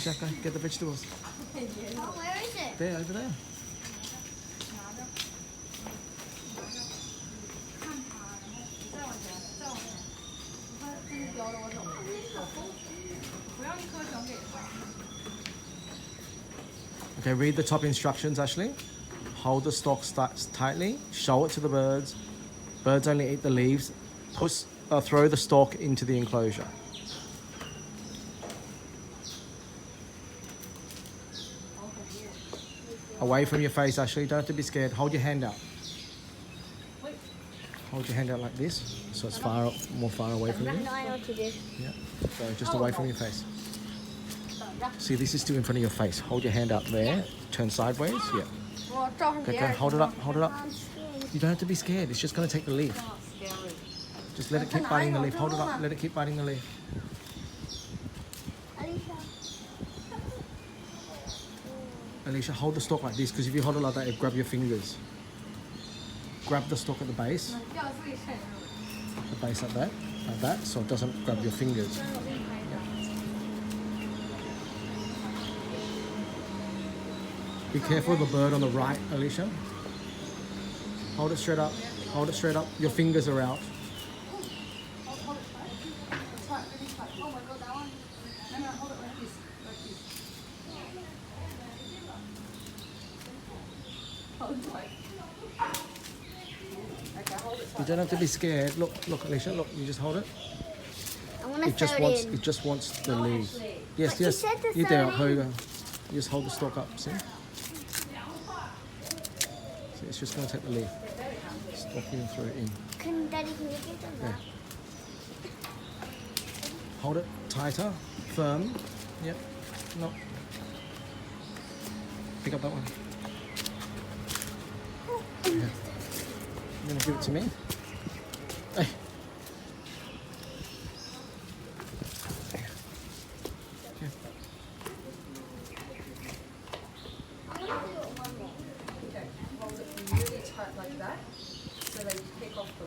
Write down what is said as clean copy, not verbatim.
Shaka, get the vegetables. Oh, where is it? There, over there. Okay, read the top instructions, Ashley. Hold the stalk tightly. Show it to the birds. Birds only eat the leaves. Throw the stalk into the enclosure. Away from your face, Ashley. Don't have to be scared. Hold your hand out. Hold your hand out like this, so it's more far away from you. I know what to do. Yeah. So just away from your face. See, this is still in front of your face. Hold your hand up there. Turn sideways. Yeah. Okay, hold it up. Hold it up. You don't have to be scared. It's just going to take the leaf. Just let it keep biting the leaf. Hold it up. Let it keep biting the leaf. Alicia, hold the stalk like this, because if you hold it like that, it'll grab your fingers. Grab the stalk at the base. The base like that, so it doesn't grab your fingers. Yeah. Be careful of the bird on the right, Alicia. Hold it straight up. Hold it straight up. Your fingers are out. You don't have to be scared. Look, Alicia, look, you just hold it. It just wants the leaf. Yes, But yes. you said the You're there, 13. Hoga. You just hold the stalk up, see? See, it's just going to take the leaf. Stalk in and throw it in. Daddy, can you give them that? Hold it tighter, firm. Yep. No. Pick up that one. Yeah. You're going to give it to me? Hey. Okay. Hold it really tight like that, so they pick off the